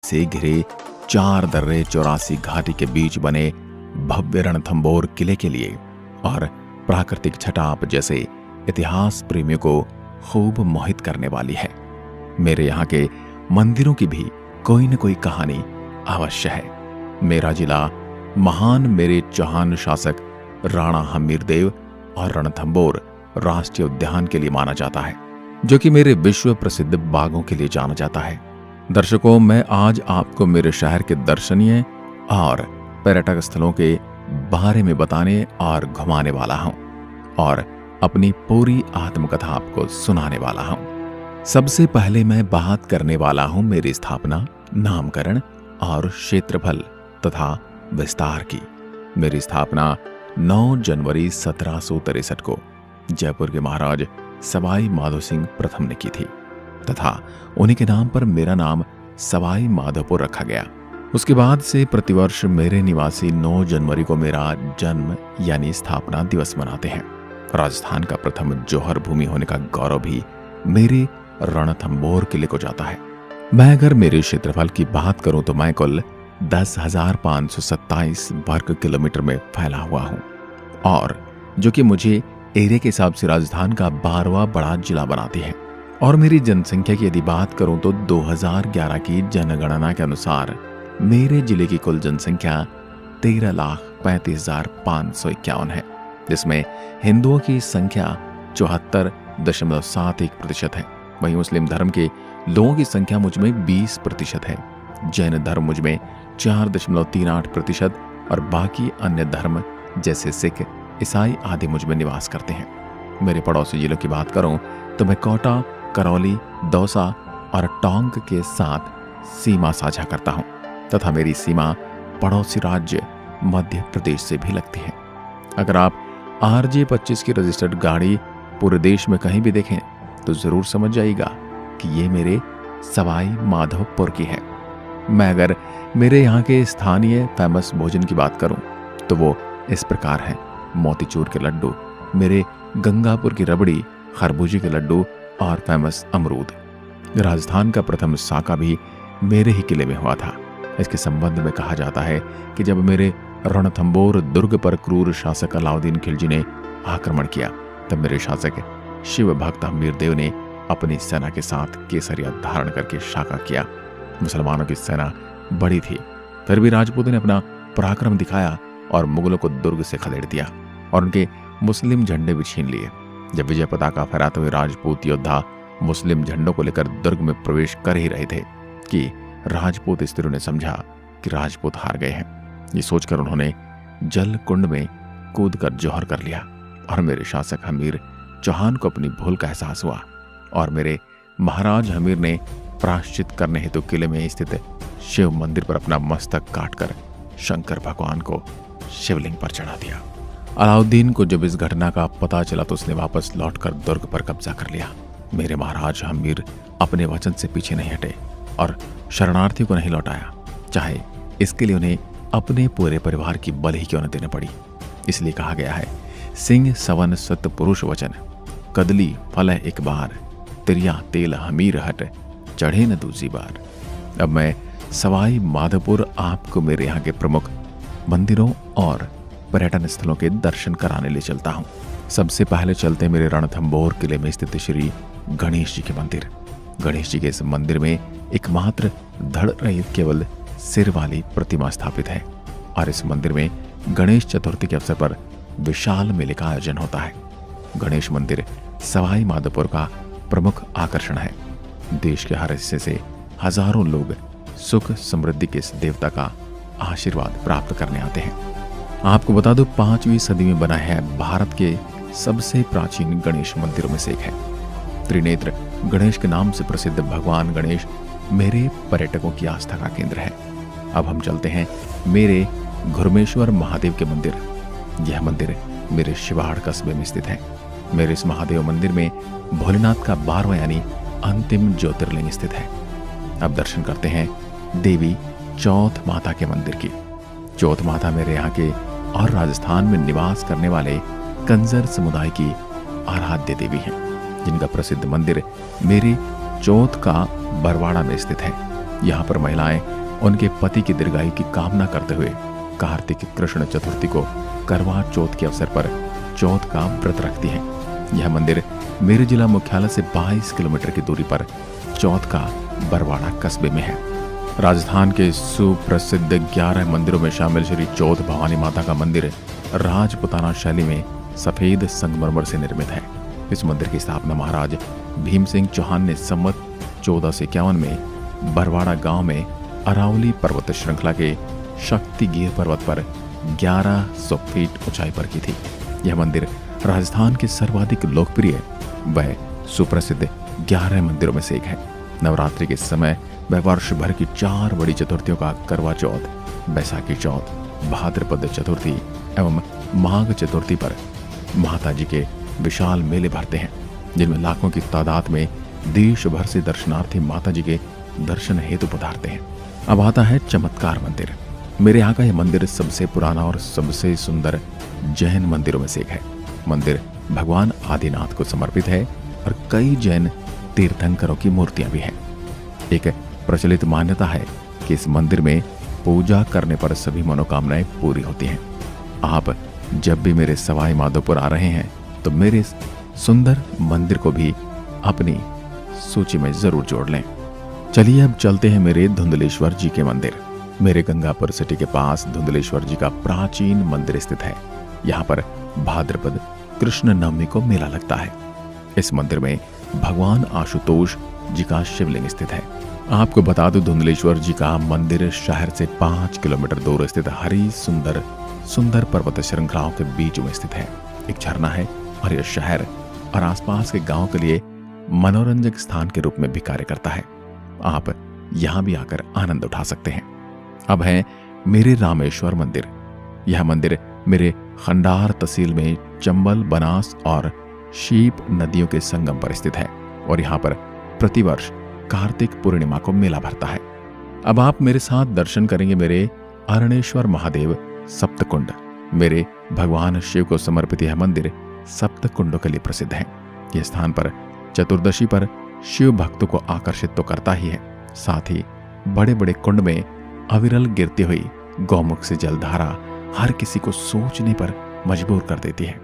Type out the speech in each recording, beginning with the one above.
से घिरे 4 दर्रे 84 घाटी के बीच बने भव्य रणथंभौर किले के लिए और प्राकृतिक छटाप जैसे इतिहास प्रेमियों को खूब मोहित करने वाली है। मेरे यहाँ के मंदिरों की भी कोई न कोई कहानी अवश्य है। मेरा जिला महान मेरे चौहान शासक राणा हमीरदेव और रणथंभौर राष्ट्रीय उद्यान के लिए माना जाता है, जो कि मेरे विश्व प्रसिद्ध बागों के लिए जाना जाता है। दर्शकों, मैं आज आपको मेरे शहर के दर्शनीय और पर्यटक स्थलों के बारे में बताने और घुमाने वाला हूं और अपनी पूरी आत्मकथा आपको सुनाने वाला हूं। सबसे पहले मैं बात करने वाला हूं मेरी स्थापना, नामकरण और क्षेत्रफल तथा विस्तार की। मेरी स्थापना 9 जनवरी 1763 को जयपुर के महाराज सवाई माधो सिंह प्रथम ने की थी तथा उन्हीं के नाम पर मेरा नाम सवाई माधोपुर रखा गया। उसके बाद से प्रतिवर्ष मेरे निवासी 9 जनवरी को मेरा जन्म यानी स्थापना दिवस मनाते हैं। राजस्थान का प्रथम जौहर भूमि होने का गौरव भी मेरे रणथंभौर किले को जाता है। मैं अगर मेरे क्षेत्रफल की बात करूं तो मैं कुल 10,527 वर्ग किलोमीटर में फैला हुआ हूं और जो कि मुझे एरिया के हिसाब से राजस्थान का 12वां बड़ा जिला बनाती है। और मेरी जनसंख्या की यदि बात करूं तो 2011 की जनगणना के अनुसार मेरे जिले की कुल जनसंख्या 13,35,551 है, जिसमें हिंदुओं की संख्या 74.71% है। वहीं मुस्लिम धर्म के लोगों की संख्या मुझ में 20% है, जैन धर्म मुझ में 4.38% और बाकी अन्य धर्म जैसे सिख, ईसाई आदि मुझ में निवास करते हैं। मेरे पड़ोसी जिलों की बात करूं तो मैं कोटा, करौली, दौसा और टोंक के साथ सीमा साझा करता हूं तथा मेरी सीमा पड़ोसी राज्य मध्य प्रदेश से भी लगती है। अगर आप RJ-25 की रजिस्टर्ड गाड़ी पूरे देश में कहीं भी देखें तो जरूर समझ जाइएगा कि ये मेरे सवाई माधोपुर की है। मैं अगर मेरे यहाँ के स्थानीय फेमस भोजन की बात करूं तो वो इस प्रकार है। मोतीचूर के लड्डू, मेरे गंगापुर की रबड़ी, खरबूजे के लड्डू और फेमस अमरूद। राजस्थान का प्रथम साका भी मेरे ही किले में हुआ था। इसके संबंध में कहा जाता है कि जब मेरे रणथंभौर दुर्ग पर क्रूर शासक अलाउद्दीन खिलजी ने आक्रमण किया तब मेरे शासक शिव भक्त हमीरदेव ने अपनी सेना के साथ केसरिया धारण करके साका किया। मुसलमानों की सेना बड़ी थी, फिर भी राजपूतों ने अपना पराक्रम दिखाया और मुगलों को दुर्ग से खदेड़ दिया और उनके मुस्लिम झंडे भी छीन लिए। जब विजय पताका फहराते हुए राजपूत योद्धा मुस्लिम झंडों को लेकर दुर्ग में प्रवेश कर ही रहे थे कि राजपूत स्त्रियों ने समझा कि राजपूत हार गए हैं। ये सोचकर उन्होंने जल कुंड में कूदकर जौहर कर लिया और मेरे शासक हमीर चौहान को अपनी भूल का एहसास हुआ और मेरे महाराज हमीर ने प्रायश्चित करने हेतु किले में स्थित शिव मंदिर पर अपना मस्तक काटकर शंकर भगवान को शिवलिंग पर चढ़ा दिया। अलाउद्दीन को जब इस घटना का पता चला तो उसने वापस लौटकर दुर्ग पर कब्जा कर लिया। मेरे महाराज हमीर अपने वचन से पीछे नहीं हटे और शरणार्थियों को नहीं लौटाया, चाहे इसके लिए उन्हें अपने पूरे परिवार की बलि ही क्यों न देनी पड़ी। इसलिए कहा गया है, सिंह सवन सत पुरुष वचन, कदली फल एक बार, तिरिया तेल हमीर हट, चढ़े न दूसरी बार। अब मैं सवाई माधोपुर आपको मेरे यहाँ के प्रमुख मंदिरों और पर्यटन स्थलों के दर्शन कराने ले चलता हूँ। सबसे पहले चलते मेरे रणथंभौर किले में स्थित श्री गणेश जी के मंदिर। गणेश जी के इस मंदिर में एकमात्र धड़ रहित केवल सिर वाली प्रतिमा स्थापित है और इस मंदिर में गणेश चतुर्थी के अवसर पर विशाल मेले का आयोजन होता है। गणेश मंदिर सवाई माधोपुर का प्रमुख आकर्षण है। देश के हर हिस्से से हजारों लोग सुख समृद्धि के इस देवता का आशीर्वाद प्राप्त करने आते हैं। आपको बता दूं, 5वीं सदी में बना है भारत के सबसे प्राचीन गणेश मंदिरों में से एक है। त्रिनेत्र गणेश के नाम से प्रसिद्ध भगवान गणेश मेरे पर्यटकों की आस्था का केंद्र है। अब हम चलते हैं मेरे घुरमेश्वर महादेव के मंदिर। यह मंदिर मेरे शिवाड़ कस्बे में स्थित है। मेरे इस महादेव मंदिर में भोलेनाथ का 12वां यानी अंतिम ज्योतिर्लिंग स्थित है। अब दर्शन करते हैं देवी चौथ माता के मंदिर की। चौथ माता मेरे यहाँ के और राजस्थान में निवास करने वाले कंजर समुदाय की आराध्य देवी हैं, जिनका प्रसिद्ध मंदिर मेरे चौथ का बरवाड़ा में स्थित है। यहाँ पर महिलाएं उनके पति की दीर्घायु की कामना करते हुए कार्तिक कृष्ण चतुर्थी को करवा चौथ के अवसर पर चौथ का व्रत रखती हैं। यह मंदिर मेरे जिला मुख्यालय से 22 किलोमीटर की दूरी पर चौथ का बरवाड़ा कस्बे में है। राजस्थान के सुप्रसिद्ध 11 मंदिरों में शामिल श्री चौथ भवानी माता का मंदिर राजपुताना शैली में सफेद संगमरमर से निर्मित है। इस मंदिर की स्थापना महाराज भीम सिंह चौहान ने संवत 1451 में बरवाड़ा गांव में अरावली पर्वत श्रृंखला के शक्तिगिर पर्वत पर 1100 फीट ऊंचाई पर की थी। यह मंदिर राजस्थान के सर्वाधिक लोकप्रिय व सुप्रसिद्ध 11 मंदिरों में से एक है। नवरात्रि के समय वह वर्ष भर की 4 बड़ी चतुर्थियों का करवा चौथ, बैसाखी चौथ, भाद्रपद चतुर्थी एवं माघ चतुर्थी पर माता जी के विशाल मेले भरते हैं, जिनमें लाखों की तादाद में देश भर से दर्शनार्थी माता जी के दर्शन हेतु पधारते हैं। अब आता है चमत्कार मंदिर। मेरे यहाँ का यह मंदिर सबसे पुराना और सबसे सुंदर जैन मंदिरों में से एक है। मंदिर भगवान आदिनाथ को समर्पित है और कई जैन तीर्थंकरों की मूर्तियां भी हैं। एक प्रचलित मान्यता है कि इस मंदिर में पूजा करने पर सभी मनोकामनाएं पूरी होती हैं। आप जब भी मेरे सवाई माधोपुर आ रहे हैं तो मेरे इस सुंदर मंदिर को भी अपनी सूची में जरूर जोड़ लें। चलिए अब चलते हैं मेरे धुंधलेश्वर जी के मंदिर। मेरे गंगापुर सिटी के पास धुंधलेश्वर जी का प्राचीन मंदिर स्थित है। यहाँ पर भाद्रपद कृष्ण नवमी को मेला लगता है। इस मंदिर में भगवान आशुतोष जी का शिवलिंग स्थित है। आपको बता दूं, धुंधलेश्वर जी का मंदिर शहर से 5 किलोमीटर दूर स्थित हरी सुंदर पर्वत श्रृंखलाओं के बीच में स्थित है। एक झरना है और यह शहर और आसपास के गांव के लिए मनोरंजक स्थान के रूप में भी कार्य करता है। आप यहां भी आकर आनंद उठा सकते हैं। अब है मेरे रामेश्वर मंदिर। यह मंदिर मेरे खंडार तहसील में चंबल, बनास और शीप नदियों के संगम पर स्थित है और यहाँ पर प्रतिवर्ष कार्तिक पूर्णिमा को मेला भरता है। अब आप मेरे साथ दर्शन करेंगे मेरे अरणेश्वर महादेव सप्तकुंड। मेरे भगवान शिव को समर्पित यह मंदिर सप्तकुंडों के लिए प्रसिद्ध है। यह स्थान पर चतुर्दशी पर शिव भक्तों को आकर्षित तो करता ही है, साथ ही बड़े बड़े कुंड में अविरल गिरती हुई गौमुख से जलधारा हर किसी को सोचने पर मजबूर कर देती है।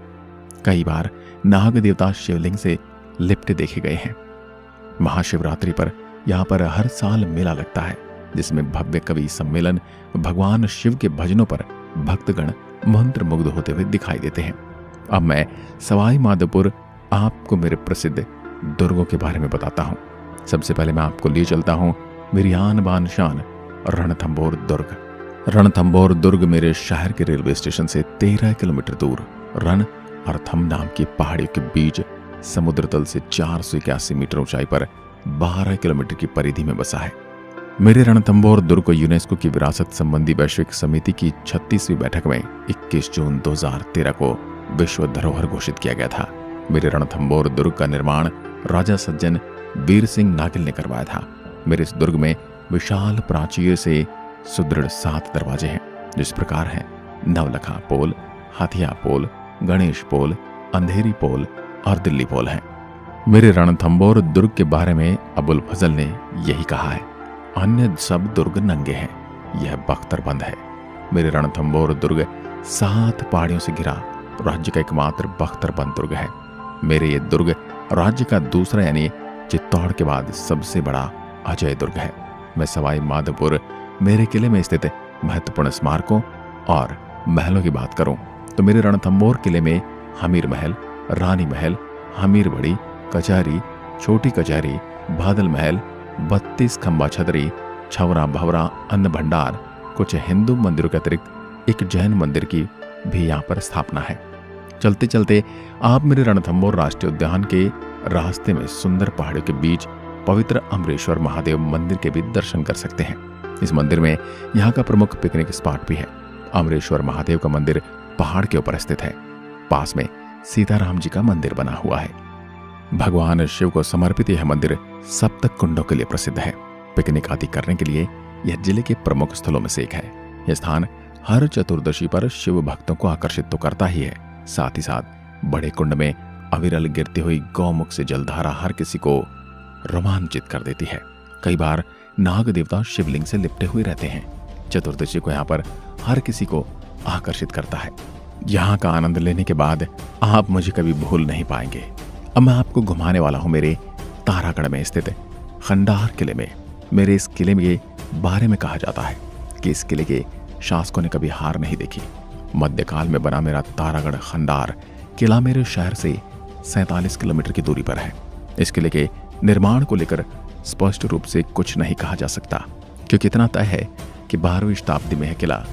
कई बार नाग देवता शिवलिंग से लिपटे देखे गए हैं। महाशिवरात्रि पर यहाँ पर हर साल मेला लगता है, जिसमें भव्य कवि सम्मेलन भगवान शिव के भजनों पर भक्तगण मंत्र मुग्ध होते हुए दिखाई देते हैं। अब मैं सवाई माधोपुर आपको मेरे प्रसिद्ध दुर्गों के बारे में बताता हूँ। सबसे पहले मैं आपको ले चलता हूँ मेरी आन बान शान रणथंभौर दुर्ग। रणथंभौर दुर्ग मेरे शहर के रेलवे स्टेशन से 13 किलोमीटर दूर रण और थम नाम की पहाड़ियों के बीच समुद्र तल से 481 मीटर ऊंचाई पर 12 किलोमीटर की परिधि में बसा है। मेरे रणथंभौर दुर्ग को यूनेस्को की विरासत संबंधी वैश्विक समिति की 36वीं बैठक में 21 जून 2013 को विश्व धरोहर घोषित किया गया था। मेरे रणथंभौर दुर्ग का निर्माण राजा सज्जन वीर सिंह नागिल ने करवाया था। मेरे इस दुर्ग में विशाल प्राचीर से सुदृढ़ 7 दरवाजे हैं, जिस प्रकार हैं नवलखा पोल, हाथिया पोल, गणेश पोल, अंधेरी पोल और दिल्ली पोल हैं। मेरे रणथंभौर दुर्ग के बारे में अबुल फजल ने यही कहा है, अन्य सब दुर्ग नंगे हैं, यह बख्तरबंद है। मेरे रणथंभौर दुर्ग 7 पहाड़ियों से घिरा राज्य का एकमात्र बख्तरबंद दुर्ग है। मेरे ये दुर्ग राज्य का दूसरा यानी चित्तौड़ के बाद सबसे बड़ा अजय दुर्ग है। मैं सवाई माधोपुर मेरे किले में स्थित महत्वपूर्ण स्मारकों और महलों की बात करूं तो मेरे रणथंभौर किले में हमीर महल, रानी महल, हमीर बड़ी कचहरी, छोटी कचहरी, बादल महल, 32 खंबा छतरी, छवरा भवरा अन्न भंडार, कुछ हिंदू मंदिरों के अतिरिक्त एक जैन मंदिर की भी यहाँ पर स्थापना है। चलते चलते आप मेरे रणथंभौर राष्ट्रीय उद्यान के रास्ते में सुंदर पहाड़ियों के बीच पवित्र अमरेश्वर महादेव मंदिर के भी दर्शन कर सकते हैं। इस मंदिर में यहाँ का प्रमुख पिकनिक स्पॉट भी है। अमरेश्वर महादेव का मंदिर पहाड़ के ऊपर स्थित है। पास में सीताराम जी का मंदिर बना हुआ है। भगवान शिव को समर्पित यह मंदिर सप्त कुंडों के लिए प्रसिद्ध है। पिकनिक आदि करने के लिए यह जिले के प्रमुख स्थलों में से एक है। यह स्थान हर चतुर्दशी पर शिव भक्तों को आकर्षित तो करता ही है, साथ ही साथ बड़े कुंड में अविरल गिरती हुई गौमुख से जलधारा हर किसी को रोमांचित कर देती है। कई बार नाग देवता शिवलिंग से लिपटे हुए रहते हैं। चतुर्दशी को यहाँ पर हर किसी को आकर्षित करता है। यहाँ का आनंद लेने के बाद आप मुझे कभी भूल नहीं पाएंगे। अब मैं आपको घुमाने वाला हूँ मेरे तारागढ़ में स्थित खंडार किले में। मेरे इस किले के बारे में कहा जाता है कि इस किले के शासकों ने कभी हार नहीं देखी। मध्यकाल में बना मेरा तारागढ़ खंडार किला मेरे शहर से 47 किलोमीटर की दूरी पर है। इस किले के निर्माण को लेकर स्पष्ट रूप से कुछ नहीं कहा जा सकता, क्योंकि इतना तय है कि 12वीं शताब्दी में यह किला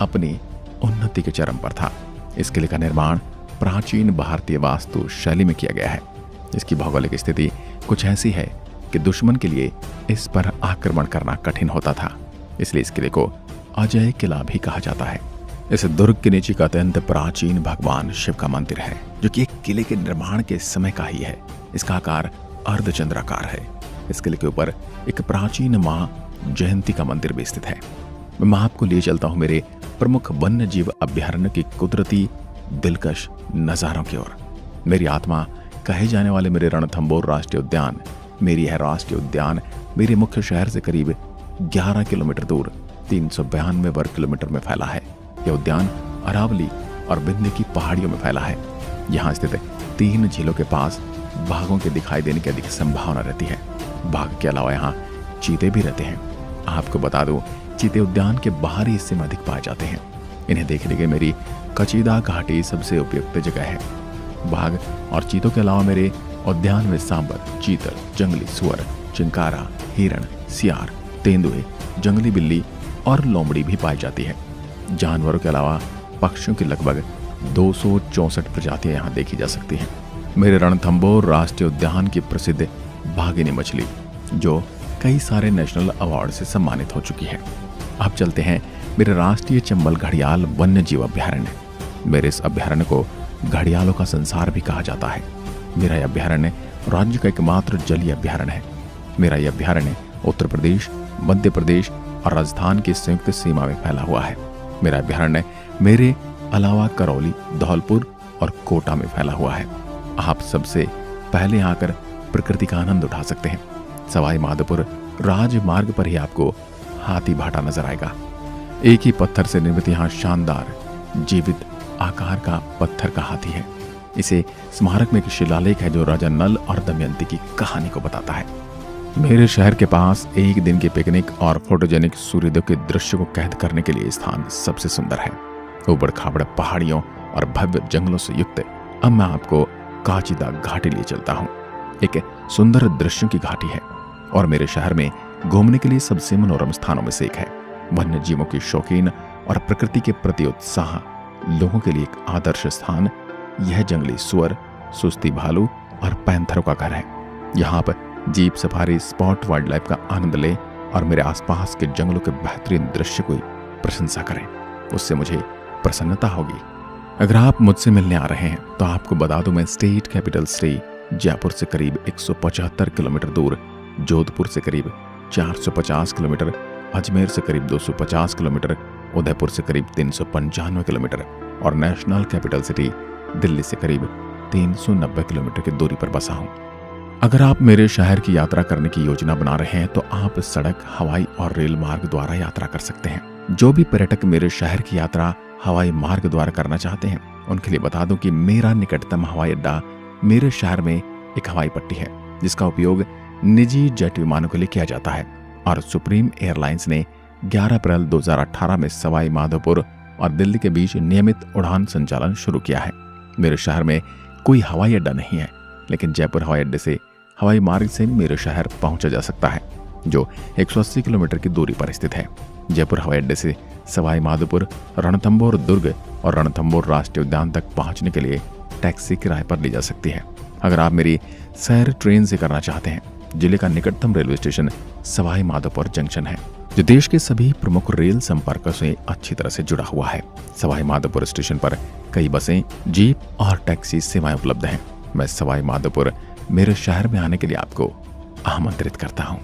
अपनी उन्नति के चरम पर था। इस किले का निर्माण प्राचीन भारतीय वास्तु शैली में किया गया है। इसकी भौगोलिक स्थिति कुछ ऐसी है कि दुश्मन के लिए इस पर आक्रमण करना कठिन होता था, इसलिए इस किले को अजय किला भी कहा जाता है। इस दुर्ग के नीचे का अत्यंत प्राचीन भगवान शिव का मंदिर है, जो कि एक किले के निर्माण के समय का ही है। इसका आकार अर्धचंद्राकार है। इस किले के ऊपर एक प्राचीन माँ जयंती का मंदिर भी स्थित है। मैं आपको लिए चलता हूँ मेरे प्रमुख वन्य जीव अभ्यारण्य की कुदरती दिलकश नजारों की ओर। मेरी आत्मा कहे जाने वाले मेरे रणथंभौर राष्ट्रीय उद्यान, मेरी यह राष्ट्रीय उद्यान मेरे मुख्य शहर से करीब 11 किलोमीटर दूर 392 वर्ग किलोमीटर में फैला है। यह उद्यान अरावली और बिंदी की पहाड़ियों में फैला है। यहाँ स्थित 3 झीलों के पास बाघों के दिखाई देने की अधिक संभावना रहती है। बाघ के अलावा यहाँ चीते भी रहते हैं। आपको बता दूं, चीते उद्यान के बाहरी हिस्से में अधिक पाए जाते हैं। इन्हें देखने के मेरी कचीदा घाटी सबसे उपयुक्त जगह है। बाघ और चीतों के अलावा मेरे उद्यान में सांबर, चीतल, जंगली सुअर, चिंकारा, हिरण, सियार, तेंदुए, जंगली बिल्ली और लोमड़ी भी पाई जाती है। जानवरों के अलावा पक्षियों की लगभग 264 प्रजातियां यहाँ देखी जा सकती हैं। मेरे रणथंभौर राष्ट्रीय उद्यान की प्रसिद्ध भागिनी मछली, जो कई सारे नेशनल अवार्ड से सम्मानित हो चुकी है। अब चलते हैं मेरे राष्ट्रीय चंबल घड़ियाल वन्य जीव अभ्यारण्य। मेरे इस अभ्यारण्य को घड़ियालों का संसार भी कहा जाता है। मेरा यह अभ्यारण्य राज्य का एकमात्र जलीय अभ्यारण्य है। मेरा यह अभ्यारण्य उत्तर प्रदेश, मध्य प्रदेश और राजस्थान की संयुक्त सीमा में फैला हुआ है। मेरा अभ्यारण्य मेरे अलावा करौली, धौलपुर और कोटा में फैला हुआ है। आप सबसे पहले आकर प्रकृति का आनंद उठा सकते हैं। सवाई माधोपुर राजमार्ग पर ही आपको हाथी भाटा नजर आएगा। एक ही पत्थर से निर्मित यहाँ शानदार जीवित आकार का पत्थर का हाथी है। इसे स्मारक में एक शिलालेख है जो राजा नल और दमयंती की कहानी को बताता है। मेरे शहर के पास एक दिन के पिकनिक और फोटोजेनिक सूर्योदय के दृश्य को कैद करने के लिए स्थान सबसे सुंदर है। ऊबड़ खाबड़ पहाड़ियों और भव्य जंगलों से युक्त अब मैं आपको काचिदा घाटी लिए चलता हूँ। एक सुंदर दृश्यों की घाटी है और मेरे शहर में घूमने के लिए सबसे मनोरम स्थानों में से एक है। वन्य जीवों की शौकीन और प्रकृति के प्रति उत्साह लोगों के लिए एक आदर्श स्थान यह जंगली सुअर, सुस्ती भालू और पैंथरों का घर है। यहाँ पर jeep safari spot wild life का आनंद लें और मेरे आसपास के जंगलों के बेहतरीन दृश्य की प्रशंसा करें। उससे मुझे प्रसन्नता होगी। अगर आप मुझसे मिलने आ रहे हैं तो आपको बता दूं, मैं स्टेट कैपिटल से जयपुर से करीब 175 किलोमीटर दूर, जोधपुर से करीब 450 किलोमीटर, अजमेर से करीब 250 किलोमीटर, उदयपुर से करीब 395 किलोमीटर और नेशनल कैपिटल सिटी दिल्ली से करीब 390 किलोमीटर की दूरी पर बसा हूँ। अगर आप मेरे शहर की यात्रा करने की योजना बना रहे हैं तो आप सड़क, हवाई और रेल मार्ग द्वारा यात्रा कर सकते हैं। जो भी पर्यटक मेरे शहर की यात्रा हवाई मार्ग द्वारा करना चाहते हैं उनके लिए बता दूं कि मेरा निकटतम हवाई अड्डा मेरे शहर में एक हवाई पट्टी है, जिसका उपयोग निजी जेट विमानों के लिए किया जाता है और सुप्रीम एयरलाइंस ने 11 अप्रैल 2018 में सवाई माधोपुर और दिल्ली के बीच नियमित उड़ान संचालन शुरू किया है। मेरे शहर में कोई हवाई अड्डा नहीं है, लेकिन जयपुर हवाई अड्डे से हवाई मार्ग से मेरे शहर पहुंचा जा सकता है, जो 180 किलोमीटर की दूरी पर स्थित है। जयपुर हवाई अड्डे से सवाई माधोपुर, रणथंभौर दुर्ग और रणथंभौर राष्ट्रीय उद्यान तक पहुंचने के लिए टैक्सी किराए पर ली जा सकती है। अगर आप मेरी सैर ट्रेन से करना चाहते हैं, जिले का निकटतम railway station Sawai Madhopur junction है, जो देश के सभी प्रमुख रेल संपर्कों से अच्छी तरह से जुड़ा हुआ है। सवाई माधोपुर स्टेशन पर कई बसें, जीप और टैक्सी सेवाएं उपलब्ध हैं। मैं सवाई माधोपुर मेरे शहर में आने के लिए आपको आमंत्रित करता हूँ।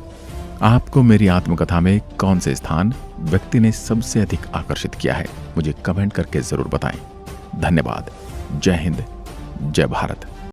आपको मेरी आत्मकथा में कौन से स्थान, व्यक्ति ने सबसे अधिक आकर्षित किया है, मुझे कमेंट करके जरूर बताएं। धन्यवाद। जय हिंद, जय भारत।